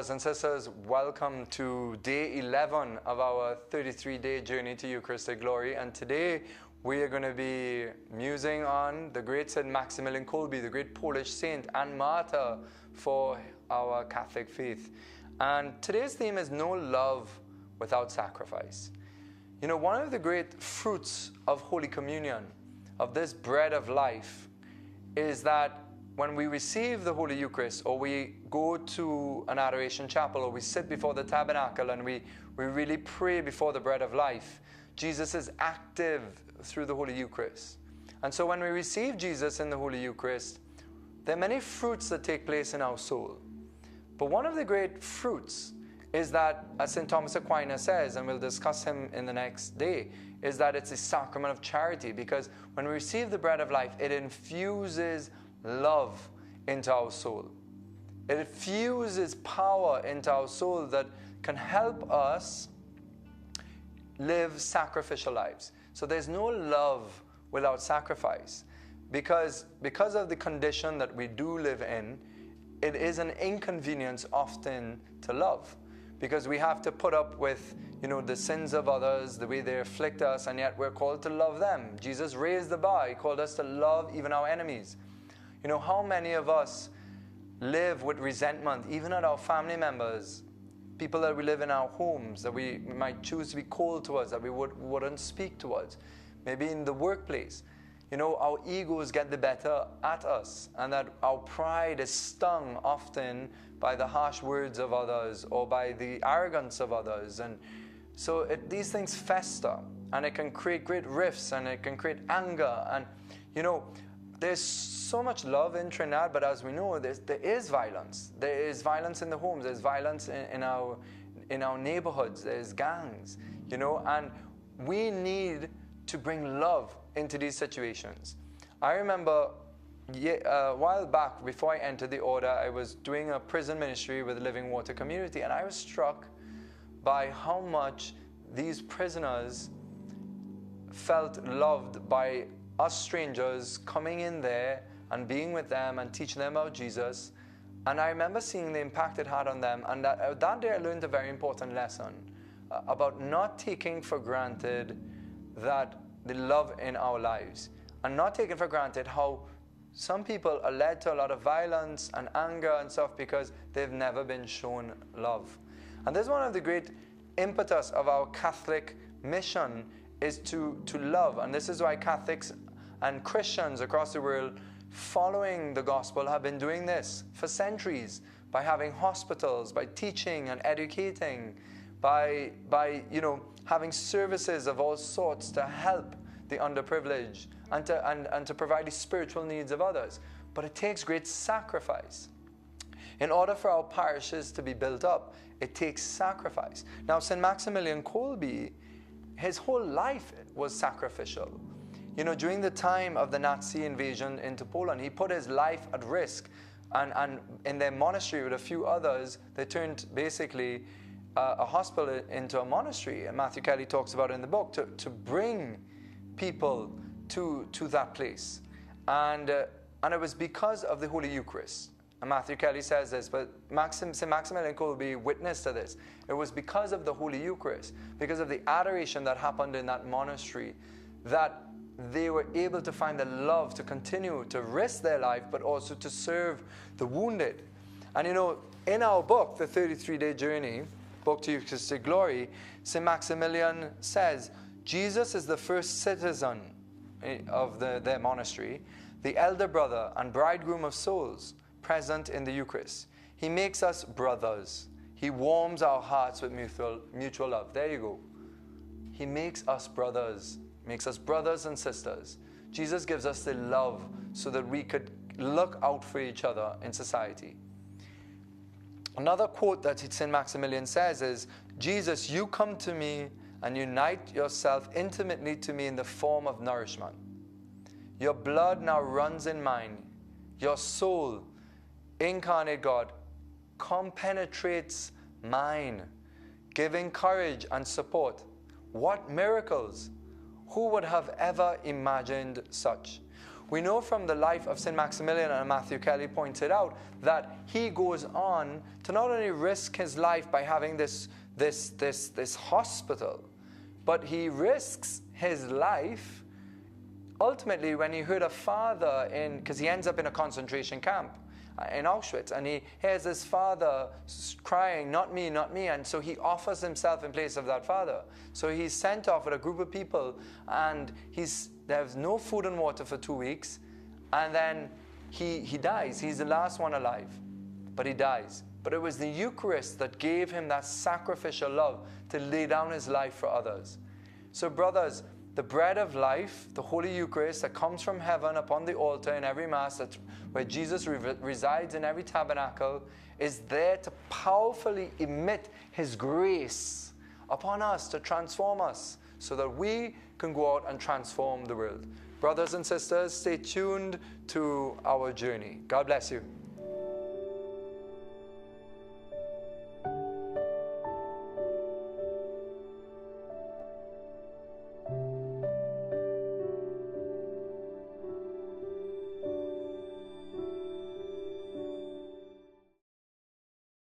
Brothers and sisters, welcome to day 11 of our 33-day journey to Eucharistic glory. And today we are going to be musing on the great Saint Maximilian Kolbe, the great Polish saint and martyr for our Catholic faith. And today's theme is no love without sacrifice. You know, one of the great fruits of Holy Communion, of this bread of life, is that when we receive the Holy Eucharist, or we go to an adoration chapel, or we sit before the tabernacle and we really pray before the bread of life, Jesus is active through the Holy Eucharist. And so when we receive Jesus in the Holy Eucharist, there are many fruits that take place in our soul. But one of the great fruits is that, as St. Thomas Aquinas says, and we'll discuss him in the next day, is that it's a sacrament of charity, because when we receive the bread of life, it infuses love into our soul. It infuses power into our soul that can help us live sacrificial lives. So there's no love without sacrifice, because of the condition that we do live in, it is an inconvenience often to love, because we have to put up with, you know, the sins of others, the way they afflict us, and yet we're called to love them. Jesus raised the bar. He called us to love even our enemies. You know, how many of us live with resentment, even at our family members, people that we live in our homes, that we might choose to be cold towards, that we wouldn't speak towards, maybe in the workplace. You know, our egos get the better at us, and that our pride is stung often by the harsh words of others or by the arrogance of others. And so these things fester, and it can create great rifts, and it can create anger. And, you know, there's so much love in Trinidad, but as we know, there is violence. There is violence in the homes. There's violence in our neighborhoods. There's gangs, you know, and we need to bring love into these situations. I remember a while back, before I entered the order, I was doing a prison ministry with the Living Water community, and I was struck by how much these prisoners felt loved by us strangers coming in there and being with them and teaching them about Jesus. And I remember seeing the impact it had on them. And that day I learned a very important lesson about not taking for granted that the love in our lives, and not taking for granted how some people are led to a lot of violence and anger and stuff because they've never been shown love. And this is one of the great impetus of our Catholic mission, is to love. And this is why Catholics and Christians across the world following the gospel have been doing this for centuries, by having hospitals, by teaching and educating, by you know, having services of all sorts to help the underprivileged and to provide the spiritual needs of others. But it takes great sacrifice. In order for our parishes to be built up, it takes sacrifice. Now, St. Maximilian Kolbe, his whole life was sacrificial. You know, during the time of the Nazi invasion into Poland, he put his life at risk. And in their monastery with a few others, they turned basically a hospital into a monastery. And Matthew Kelly talks about it in the book, to bring people to that place. And it was because of the Holy Eucharist. And Matthew Kelly says this, but St. Maximilian Kolbe witnessed to this. It was because of the Holy Eucharist, because of the adoration that happened in that monastery, that they were able to find the love to continue to risk their life, but also to serve the wounded. And you know, in our book, The 33-Day Journey, Book to Eucharistic Glory, St. Maximilian says, Jesus is the first citizen of their monastery, the elder brother and bridegroom of souls present in the Eucharist. He makes us brothers. He warms our hearts with mutual love. There you go. He makes us brothers. Makes us brothers and sisters. Jesus gives us the love so that we could look out for each other in society. Another quote that St. Maximilian says is, Jesus, you come to me and unite yourself intimately to me in the form of nourishment. Your blood now runs in mine. Your soul, incarnate God, compenetrates mine, giving courage and support. What miracles! Who would have ever imagined such? we know from the life of St. Maximilian, and Matthew Kelly pointed out, that he goes on to not only risk his life by having this hospital, but he risks his life ultimately when he heard a father because he ends up in a concentration camp in Auschwitz, and he hears his father crying, "Not me, not me," and so he offers himself in place of that father. So he's sent off with a group of people, and there's no food and water for 2 weeks, and then he dies. He's the last one alive, but he dies. But it was the Eucharist that gave him that sacrificial love to lay down his life for others. So brothers, the bread of life, the Holy Eucharist that comes from heaven upon the altar in every Mass, that's where Jesus resides in every tabernacle, is there to powerfully emit his grace upon us, to transform us, so that we can go out and transform the world. Brothers and sisters, stay tuned to our journey. God bless you.